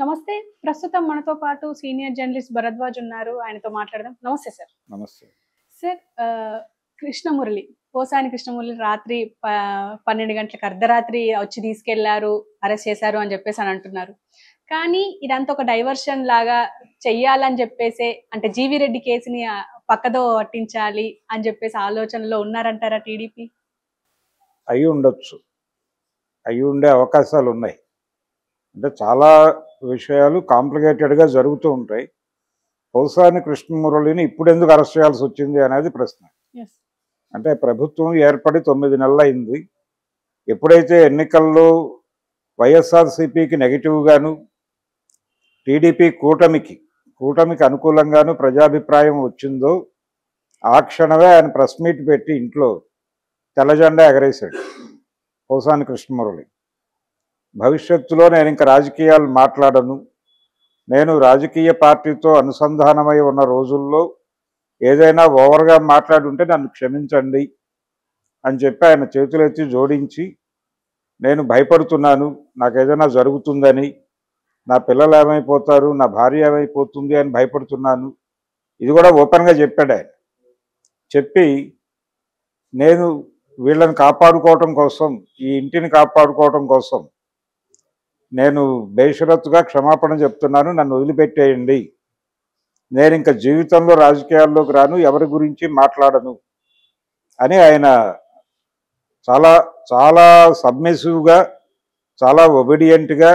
నమస్తే. ప్రస్తుతం మనతో పాటు సీనియర్ జర్నలిస్ట్ భరద్వాజ్ ఉన్నారు. ఆయనతో మాట్లాడదాం. నమస్తే సార్. నమస్తే. సార్ కృష్ణమురళి, పోసాని కృష్ణమురళి రాత్రి 12 గంటలకు అర్ధరాత్రి వచ్చి తీసుకెళ్లారు, అరెస్ట్ చేశారు అని చెప్పేసి అంటున్నారు. కానీ ఇదంతా ఒక డైవర్షన్ లాగా చెయ్యాలని చెప్పేసే, అంటే జీవీ రెడ్డి కేసుని పక్కదో పట్టించాలి అని చెప్పేసి ఆలోచనలో ఉన్నారంటారా టీడీపీ? అయి ఉండొచ్చు. అయి ఉండే అవకాశాలు ఉన్నాయి. అంటే చాలా విషయాలు కాంప్లికేటెడ్గా జరుగుతూ ఉంటాయి. పోసాని కృష్ణమురళిని ఇప్పుడు ఎందుకు అరెస్ట్ చేయాల్సి వచ్చింది అనేది ప్రశ్న. అంటే ప్రభుత్వం ఏర్పడి 9 నెలలు అయింది. ఎప్పుడైతే ఎన్నికల్లో వైఎస్ఆర్సీపీకి నెగిటివ్గాను, టీడీపీ కూటమికి అనుకూలంగాను ప్రజాభిప్రాయం వచ్చిందో ఆ క్షణమే ఆయన ప్రెస్ మీట్ పెట్టి ఇంట్లో తెల్లజెండా ఎగరేశాడు పోసాని కృష్ణమురళి. భవిష్యత్తులో నేను ఇంకా రాజకీయాలు మాట్లాడను, నేను రాజకీయ పార్టీతో అనుసంధానమై ఉన్న రోజుల్లో ఏదైనా ఓవర్గా మాట్లాడుంటే నన్ను క్షమించండి అని చెప్పి ఆయన చేతులెత్తి జోడించి, నేను భయపడుతున్నాను, నాకు ఏదైనా జరుగుతుందని, నా పిల్లలు ఏమైపోతారు, నా భార్య ఏమైపోతుంది అని భయపడుతున్నాను, ఇది కూడా ఓపెన్గా చెప్పాడు ఆయన. చెప్పి నేను వీళ్ళని కాపాడుకోవటం కోసం, ఈ ఇంటిని కాపాడుకోవటం కోసం నేను బేషరతుగా క్షమాపణ చెప్తున్నాను, నన్ను వదిలిపెట్టేయండి, నేను ఇంకా జీవితంలో రాజకీయాల్లోకి రాను, ఎవరి గురించి మాట్లాడను అని ఆయన చాలా చాలా సబ్మిసివ్గా, చాలా ఒబీడియంట్గా,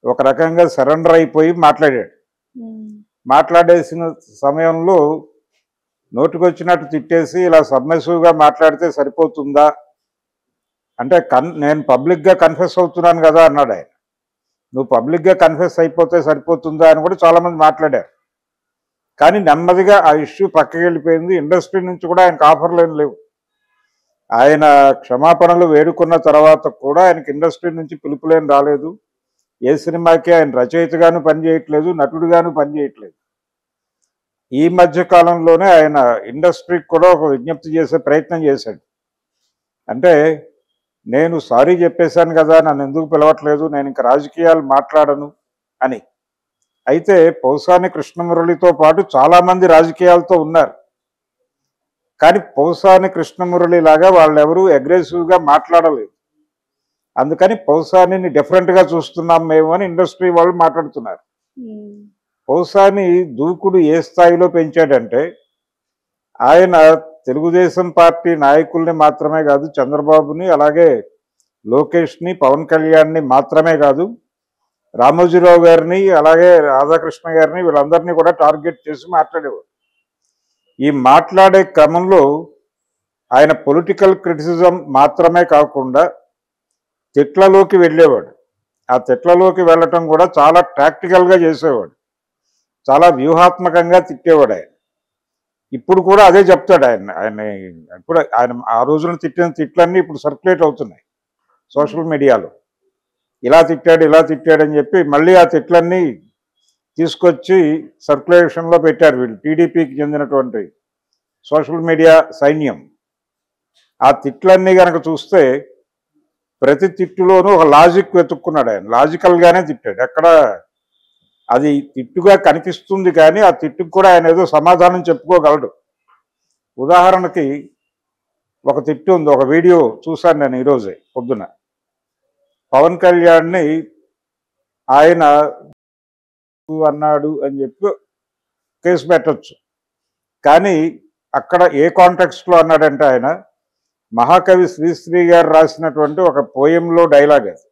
ఒక రకంగా సరెండర్ అయిపోయి మాట్లాడాడు. మాట్లాడేసిన సమయంలో నోటికొచ్చినట్టు తిట్టేసి ఇలా సబ్మిసివ్గా మాట్లాడితే సరిపోతుందా అంటే, నేను పబ్లిక్గా కన్ఫెస్ అవుతున్నాను కదా అన్నాడు ఆయన. నువ్వు పబ్లిక్గా కన్ఫెస్ అయిపోతే సరిపోతుందా అని కూడా చాలామంది మాట్లాడారు. కానీ నెమ్మదిగా ఆ ఇష్యూ పక్కకి వెళ్ళిపోయింది. ఇండస్ట్రీ నుంచి కూడా ఆయనకు ఆఫర్లు ఏం లేవు. ఆయన క్షమాపణలు వేడుకున్న తర్వాత కూడా ఆయనకి ఇండస్ట్రీ నుంచి పిలుపులేం రాలేదు. ఏ సినిమాకి ఆయన రచయితగాను పనిచేయట్లేదు, నటుడుగాను పనిచేయట్లేదు. ఈ మధ్య కాలంలోనే ఆయన ఇండస్ట్రీకి కూడా ఒక విజ్ఞప్తి చేసే ప్రయత్నం చేశాడు. అంటే, నేను సారీ చెప్పేశాను కదా, నన్ను ఎందుకు పిలవట్లేదు, నేను ఇంకా రాజకీయాలు మాట్లాడను అని. అయితే పోసాని కృష్ణమురళితో పాటు చాలామంది రాజకీయాలతో ఉన్నారు. కానీ పోసాని కృష్ణమురళి లాగా వాళ్ళెవరూ అగ్రెసివ్గా మాట్లాడలేదు. అందుకని పోసానిని డిఫరెంట్గా చూస్తున్నాం మేము అని ఇండస్ట్రీ వాళ్ళు మాట్లాడుతున్నారు. పోసాని దూకుడు ఏ స్థాయిలో పెంచాడంటే, ఆయన తెలుగుదేశం పార్టీ నాయకుల్ని మాత్రమే కాదు, చంద్రబాబుని, అలాగే లోకేష్ని, పవన్ కళ్యాణ్ని మాత్రమే కాదు, రామోజీరావు గారిని, అలాగే రాధాకృష్ణ గారిని, వీళ్ళందరినీ కూడా టార్గెట్ చేసి మాట్లాడేవాడు. ఈ మాట్లాడే క్రమంలో ఆయన పొలిటికల్ క్రిటిసిజం మాత్రమే కాకుండా తిట్లలోకి వెళ్ళేవాడు. ఆ తిట్లలోకి వెళ్ళటం కూడా చాలా ప్రాక్టికల్గా చేసేవాడు, చాలా వ్యూహాత్మకంగా తిట్టేవాడు ఆయన. ఇప్పుడు కూడా అదే చెప్తాడు ఆయన ఇప్పుడు ఆయన ఆ రోజున తిట్టిన తిట్లన్నీ ఇప్పుడు సర్క్యులేట్ అవుతున్నాయి సోషల్ మీడియాలో. ఇలా తిట్టాడు అని చెప్పి మళ్ళీ ఆ తిట్లన్నీ తీసుకొచ్చి సర్క్యులేషన్లో పెట్టారు వీళ్ళు, టీడీపీకి చెందినటువంటి సోషల్ మీడియా సైన్యం. ఆ తిట్లన్నీ కనుక చూస్తే ప్రతి తిట్టులోనూ ఒక లాజిక్ వెతుక్కున్నాడు ఆయన. లాజికల్గానే తిట్టాడు. ఎక్కడ అది తిట్టుగా కనిపిస్తుంది కానీ ఆ తిట్టుకు కూడా ఆయన ఏదో సమాధానం చెప్పుకోగలడు. ఉదాహరణకి ఒక తిట్టు ఉంది, ఒక వీడియో చూశాను నేను ఈరోజే పొద్దున. పవన్ కళ్యాణ్ని ఆయన అన్నాడు అని చెప్పి కేసు పెట్టచ్చు. కానీ అక్కడ ఏ కాంటెక్స్ట్లో అన్నాడంటే, ఆయన మహాకవి శ్రీశ్రీ గారు రాసినటువంటి ఒక పోయంలో డైలాగ్, అది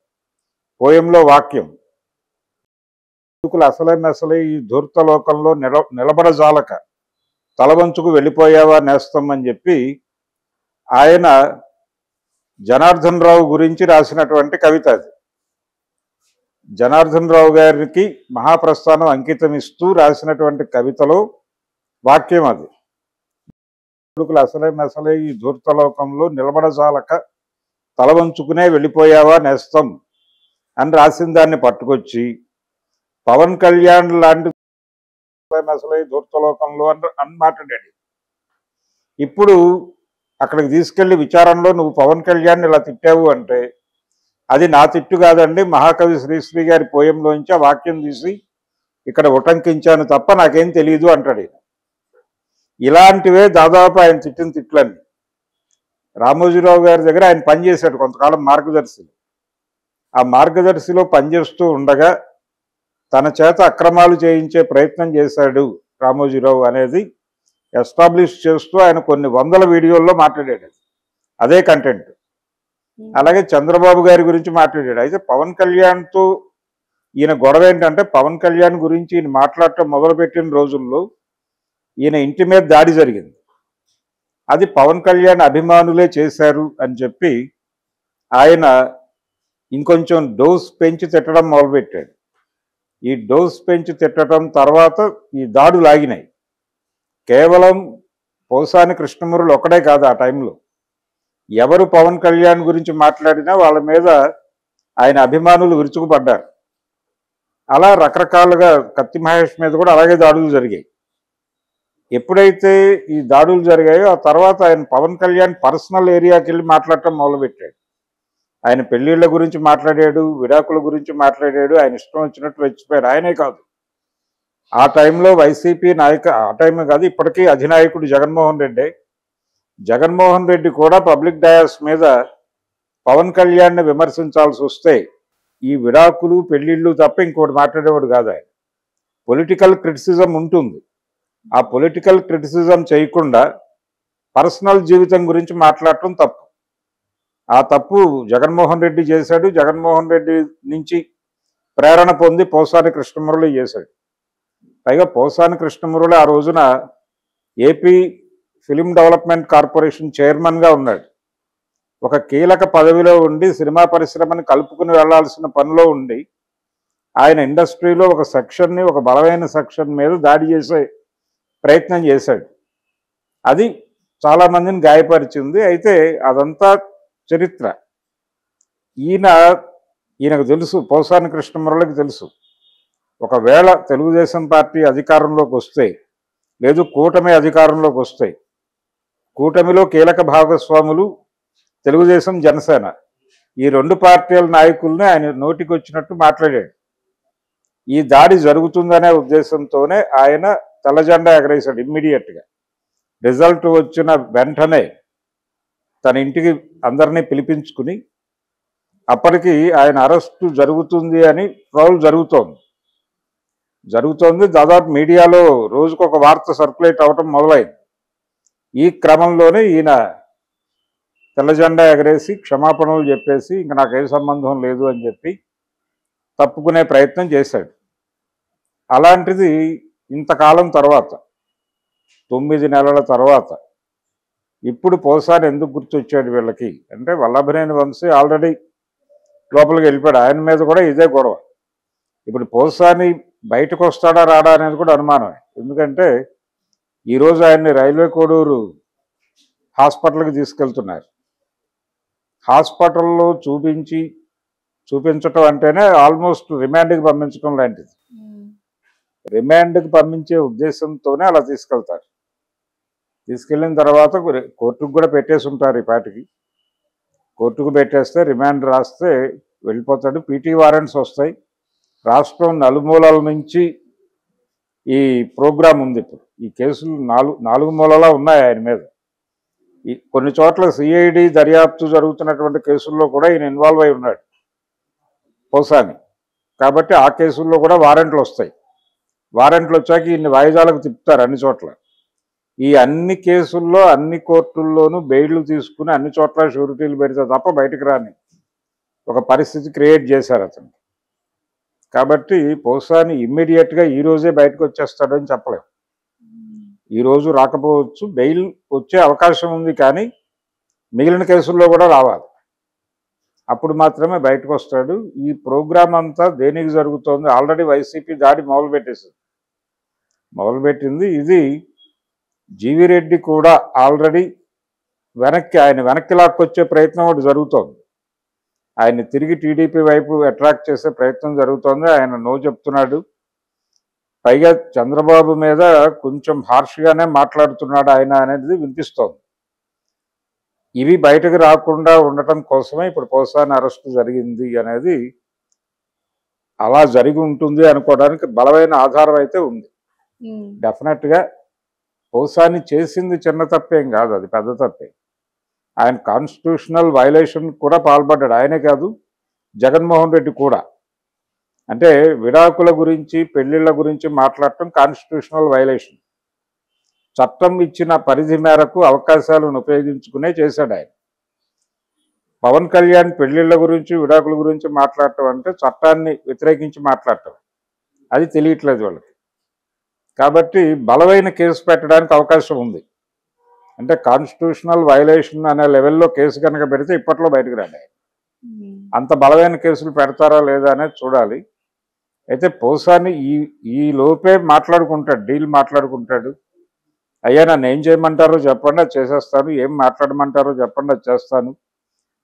పోయంలో వాక్యం, అసలే ఈ ధూర్తలోకంలో నిలబడజాలక తలవంచుకు వెళ్ళిపోయావా నేస్తం అని చెప్పి ఆయన జనార్దన్ రావు గురించి రాసినటువంటి కవిత. అది జనార్దన్ రావు గారికి మహాప్రస్థానం అంకితం ఇస్తూ రాసినటువంటి కవితలో వాక్యం అది. అసలే ఈ ధూర్తలోకంలో నిలబడజాలక తలవంచుకునే వెళ్ళిపోయావా నేస్తం అని రాసిన దాన్ని పట్టుకొచ్చి పవన్ కళ్యాణ్ లాంటి ధూర్తలోకంలో అని మాట్లాడాడు. ఇప్పుడు అక్కడికి తీసుకెళ్లి విచారణలో నువ్వు పవన్ కళ్యాణ్ ఇలా తిట్టావు అంటే అది నా తిట్టు కాదండి, మహాకవి శ్రీశ్రీ గారి పోయంలోంచి ఆ వాక్యం తీసి ఇక్కడ ఉటంకించాను తప్ప నాకేం తెలియదు అంటాడు ఈయన. ఇలాంటివే దాదాపు ఆయన తిట్టిన తిట్లన్నీ. రామోజీరావు గారి దగ్గర ఆయన పనిచేశాడు కొంతకాలం మార్గదర్శిలో. ఆ మార్గదర్శిలో పనిచేస్తూ ఉండగా తన చేత అక్రమాలు చేయించే ప్రయత్నం చేశాడు రామోజీరావు అనేది ఎస్టాబ్లిష్ చేస్తూ ఆయన కొన్ని వందల వీడియోల్లో మాట్లాడాడు. అదే కంటెంట్. అలాగే చంద్రబాబు గారి గురించి మాట్లాడాడు. అయితే పవన్ కళ్యాణ్తో ఈయన గొడవ ఏంటంటే, పవన్ కళ్యాణ్ గురించి ఈయన మాట్లాడటం మొదలుపెట్టిన రోజుల్లో ఈయన ఇంటి మీద దాడి జరిగింది. అది పవన్ కళ్యాణ్ అభిమానులే చేశారు అని చెప్పి ఆయన ఇంకొంచెం డోస్ పెంచి తిట్టడం మొదలుపెట్టాడు. ఈ డోస్ పెంచి తిట్టడం తర్వాత ఈ దాడులు ఆగినాయి. కేవలం పోసాని కృష్ణమురళి ఒక్కడే కాదు, ఆ టైంలో ఎవరు పవన్ కళ్యాణ్ గురించి మాట్లాడినా వాళ్ళ మీద ఆయన అభిమానులు విరుచుకుపడ్డారు. అలా రకరకాలుగా కత్తి మహేష్ మీద కూడా అలాగే దాడులు జరిగాయి. ఎప్పుడైతే ఈ దాడులు జరిగాయో ఆ తర్వాత ఆయన పవన్ కళ్యాణ్ పర్సనల్ ఏరియాకి వెళ్ళి మాట్లాడటం మొదలుపెట్టాడు. ఆయన పెళ్లిళ్ళ గురించి మాట్లాడాడు, విడాకుల గురించి మాట్లాడాడు, ఆయన ఇష్టం వచ్చినట్టు రెచ్చిపోయాడు. ఆయనే కాదు, ఆ టైంలో వైసీపీ ఆ టైమే కాదు ఇప్పటికీ అధినాయకుడు జగన్మోహన్ రెడ్డి కూడా పబ్లిక్ డయాస్ మీద పవన్ కళ్యాణ్ని విమర్శించాల్సి వస్తే ఈ విడాకులు పెళ్లిళ్ళు తప్ప ఇంకోటి మాట్లాడేవాడు కాదు. ఆయన పొలిటికల్ క్రిటిసిజం ఉంటుంది. ఆ పొలిటికల్ క్రిటిసిజం చేయకుండా పర్సనల్ జీవితం గురించి మాట్లాడటం తప్పు. ఆ తప్పు జగన్మోహన్ రెడ్డి చేశాడు. జగన్మోహన్ రెడ్డి నుంచి ప్రేరణ పొంది పోసాని కృష్ణమురళి చేశాడు. పైగా పోసాని కృష్ణమురళి ఆ రోజున ఏపీ ఫిలిం డెవలప్మెంట్ కార్పొరేషన్ చైర్మన్గా ఉన్నాడు. ఒక కీలక పదవిలో ఉండి సినిమా పరిశ్రమని కలుపుకుని వెళ్లాల్సిన పనిలో ఉండి ఆయన ఇండస్ట్రీలో ఒక సెక్షన్ని, ఒక బలమైన సెక్షన్ మీద దాడి చేసే ప్రయత్నం చేశాడు. అది చాలామందిని గాయపరిచింది. అయితే అదంతా చరిత్ర. ఈయనకు తెలుసు, పోసాని కృష్ణమురళికి తెలుసు, ఒకవేళ తెలుగుదేశం పార్టీ అధికారంలోకి వస్తే, లేదు కూటమి అధికారంలోకి వస్తే, కూటమిలో కీలక భాగస్వాములు తెలుగుదేశం, జనసేన, ఈ రెండు పార్టీల నాయకుల్ని ఆయన నోటికి వచ్చినట్టు మాట్లాడాడు. ఈ దాడి జరుగుతుందనే ఉద్దేశంతోనే ఆయన తెల్లజెండా ఎగరేశాడు. ఇమ్మీడియట్గా రిజల్ట్ వచ్చిన వెంటనే తన ఇంటికి అందరినీ పిలిపించుకుని, అప్పటికి ఆయన అరెస్టు జరుగుతుంది అని ట్రోల్ జరుగుతోంది. దాదాపు మీడియాలో రోజుకొక వార్త సర్క్యులేట్ అవటం మొదలైంది. ఈ క్రమంలోనే ఈయన తెల్లజెండా ఎగరేసి క్షమాపణలు చెప్పేసి ఇంక నాకేం సంబంధం లేదు అని చెప్పి తప్పుకునే ప్రయత్నం చేశాడు. అలాంటిది ఇంతకాలం తర్వాత, 9 నెలల తర్వాత ఇప్పుడు పోసాని ఎందుకు గుర్తొచ్చాడు వీళ్ళకి అంటే, వల్లభనేని వంశీ ఆల్రెడీ లోపలికి వెళ్ళిపోయాడు. ఆయన మీద కూడా ఇదే గొడవ. ఇప్పుడు పోసాని బయటకు వస్తాడా రాడా అనేది కూడా అనుమానమే. ఎందుకంటే ఈరోజు ఆయన్ని రైల్వే కోడూరు హాస్పిటల్కి తీసుకెళ్తున్నారు. హాస్పిటల్లో చూపించటం అంటేనే ఆల్మోస్ట్ రిమాండ్కి పంపించడం లాంటిది. రిమాండ్కి పంపించే ఉద్దేశంతోనే అలా తీసుకెళ్తారు. తీసుకెళ్ళిన తర్వాత కోర్టుకు కూడా పెట్టేసి ఉంటారు. ఈ పాటికి కోర్టుకు పెట్టేస్తే రిమాండ్ రాస్తే వెళ్ళిపోతాడు. పీటీ వారెంట్స్ వస్తాయి. రాష్ట్రం నలుమూలల నుంచి ఈ ప్రోగ్రాం ఉంది. ఇప్పుడు ఈ కేసులు నాలుగు మూలలా ఉన్నాయి ఆయన మీద. కొన్ని చోట్ల సిఐడి దర్యాప్తు జరుగుతున్నటువంటి కేసుల్లో కూడా ఈయన ఇన్వాల్వ్ అయి ఉన్నాడు పోసాని. కాబట్టి ఆ కేసుల్లో కూడా వారెంట్లు వస్తాయి. వారెంట్లు వచ్చాక ఈయన్ని వాయిదాలకు తిప్పుతారు అన్ని చోట్ల. ఈ అన్ని కేసుల్లో అన్ని కోర్టుల్లోనూ బెయిళ్లు తీసుకుని అన్ని చోట్ల షూరిటీలు పెడితే తప్ప బయటకు రాని ఒక పరిస్థితి క్రియేట్ చేశారు అతను. కాబట్టి పోసాని ఇమ్మీడియట్గా ఈరోజే బయటకు వచ్చేస్తాడని చెప్పలేము. ఈరోజు రాకపోవచ్చు, బెయిల్ వచ్చే అవకాశం ఉంది, కానీ మిగిలిన కేసుల్లో కూడా రావాలి. అప్పుడు మాత్రమే బయటకు వస్తాడు. ఈ ప్రోగ్రాం అంతా దేనికి జరుగుతోంది? ఆల్రెడీ వైసీపీ దాడి మొదలుపెట్టింది. ఇది జీవిరెడ్డి కూడా ఆల్రెడీ ఆయన వెనక్కి లాక్కొచ్చే ప్రయత్నం ఒకటి జరుగుతోంది. ఆయన్ని తిరిగి టీడీపీ వైపు అట్రాక్ట్ చేసే ప్రయత్నం జరుగుతోంది. ఆయన నో చెప్తున్నాడు. పైగా చంద్రబాబు మీద కొంచెం హార్ష్గానే మాట్లాడుతున్నాడు ఆయన అనేది వినిపిస్తోంది. ఇవి బయటకు రాకుండా ఉండటం కోసమే ఇప్పుడు పోసాని అరెస్ట్ జరిగింది అనేది అలా జరిగి ఉంటుంది అనుకోవడానికి బలమైన ఆధారం అయితే ఉంది. డెఫినెట్గా పోసాని చేసింది చిన్న తప్పేం కాదు, అది పెద్ద తప్పే. ఆయన కాన్స్టిట్యూషనల్ వైలేషన్ కూడా పాల్పడ్డాడు. ఆయనే కాదు, జగన్మోహన్ రెడ్డి కూడా. అంటే విడాకుల గురించి పెళ్లిళ్ళ గురించి మాట్లాడటం కాన్స్టిట్యూషనల్ వైలేషన్. చట్టం ఇచ్చిన పరిధి మేరకు అవకాశాలను ఉపయోగించుకునే చేశాడు ఆయన. పవన్ కళ్యాణ్ పెళ్లిళ్ళ గురించి విడాకుల గురించి మాట్లాడటం అంటే చట్టాన్ని వ్యతిరేకించి మాట్లాడటం, అది తెలియట్లేదు వాళ్ళకి. కాబట్టి బలమైన కేసు పెట్టడానికి అవకాశం ఉంది. అంటే కాన్స్టిట్యూషనల్ వైలేషన్ అనే లెవెల్లో కేసు కనుక పెడితే ఇప్పట్లో బయటకు రాడు. అంత బలమైన కేసులు పెడతారా లేదా అనేది చూడాలి. అయితే పోసాని ఈ లోపే మాట్లాడుకుంటాడు, డీల్ మాట్లాడుకుంటాడు. అయ్యా నన్ను ఏం చేయమంటారో చెప్పండి, అది చేసేస్తాను. ఏం మాట్లాడమంటారో చెప్పండి, అది చేస్తాను.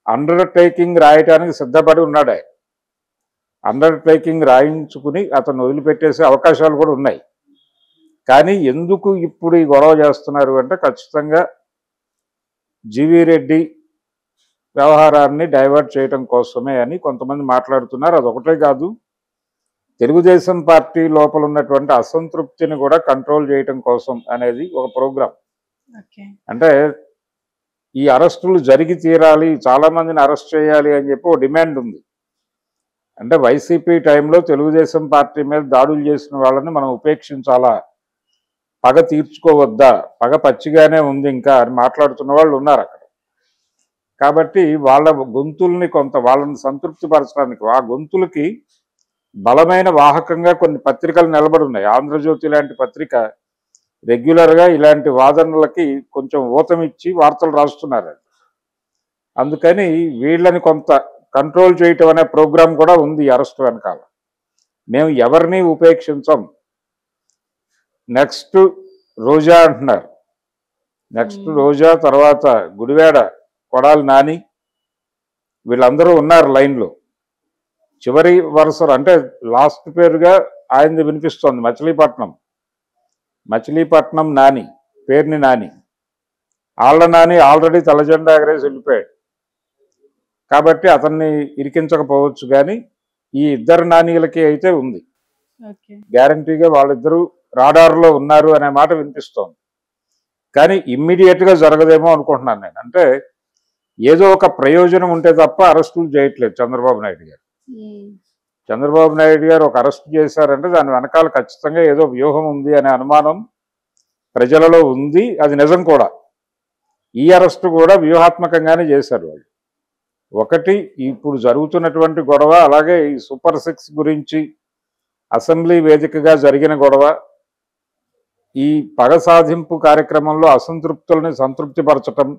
అండర్టేకింగ్ రాయటానికి సిద్ధపడి ఉన్నాడు ఆయన. అండర్టేకింగ్ రాయించుకుని అతను వదిలిపెట్టేసే అవకాశాలు కూడా ఉన్నాయి. కానీ ఎందుకు ఇప్పుడు ఈ గొడవ చేస్తున్నారు అంటే ఖచ్చితంగా జీవీ రెడ్డి వ్యవహారాన్ని డైవర్ట్ చేయడం కోసమే అని కొంతమంది మాట్లాడుతున్నారు. అదొకటే కాదు, తెలుగుదేశం పార్టీ లోపల ఉన్నటువంటి అసంతృప్తిని కూడా కంట్రోల్ చేయటం కోసం అనేది ఒక ప్రోగ్రాం. అంటే ఈ అరెస్టులు జరిగి తీరాలి, చాలామందిని అరెస్ట్ చేయాలి అని చెప్పి ఒక డిమాండ్ ఉంది. అంటే వైసీపీ టైంలో తెలుగుదేశం పార్టీ మీద దాడులు చేసిన వాళ్ళని మనం ఉపేక్షించాలా, పగ తీర్చుకోవద్దా, పగ పచ్చిగానే ఉంది ఇంకా అని మాట్లాడుతున్న వాళ్ళు ఉన్నారు అక్కడ. కాబట్టి వాళ్ళ గొంతుల్ని వాళ్ళని సంతృప్తిపరచడానికి, ఆ గొంతులకి బలమైన వాహకంగా కొన్ని పత్రికలు నిలబడి ఉన్నాయి. ఆంధ్రజ్యోతి లాంటి పత్రిక రెగ్యులర్గా ఇలాంటి వాదనలకి కొంచెం ఊతమిచ్చి వార్తలు రాస్తున్నారు. అందుకని వీళ్ళని కొంత కంట్రోల్ చేయటం అనే ప్రోగ్రాం కూడా ఉంది అరెస్ట్ వెనకాల. మేము ఎవరిని ఉపేక్షించం. నెక్స్ట్ రోజా అంటున్నారు, నెక్స్ట్ రోజా, తర్వాత గుడివాడ కొడాలి నాని, వీళ్ళందరూ ఉన్నారు లైన్లో. చివరి వరుసలో అంటే లాస్ట్ పేరుగా ఆయనది వినిపిస్తోంది మచిలీపట్నం నాని, పేరుని నాని. ఆళ్ల నాని ఆల్రెడీ తెల్లజెండా ఎగరేసి వెళ్ళిపోయాడు కాబట్టి అతన్ని ఇరికించకపోవచ్చు. కానీ ఈ ఇద్దరు నానీలకి అయితే ఉంది, గ్యారంటీగా వాళ్ళిద్దరూ రాడార్లో ఉన్నారు అనే మాట వినిపిస్తోంది. కానీ ఇమ్మీడియట్గా జరగదేమో అనుకుంటున్నాను నేను. అంటే ఏదో ఒక ప్రయోజనం ఉంటే తప్ప అరెస్టులు చేయట్లేదు చంద్రబాబు నాయుడు గారు. చంద్రబాబు నాయుడు గారు ఒక అరెస్ట్ చేశారంటే దాని వెనకాల ఖచ్చితంగా ఏదో వ్యూహం ఉంది అనే అనుమానం ప్రజలలో ఉంది. అది నిజం కూడా. ఈ అరెస్టు కూడా వ్యూహాత్మకంగానే చేశారు వాళ్ళు. ఒకటి ఇప్పుడు జరుగుతున్నటువంటి గొడవ, అలాగే ఈ సూపర్ 6 గురించి అసెంబ్లీ వేదికగా జరిగిన గొడవ, ఈ పగ సాధింపు కార్యక్రమంలో అసంతృప్తుల్ని సంతృప్తిపరచటం,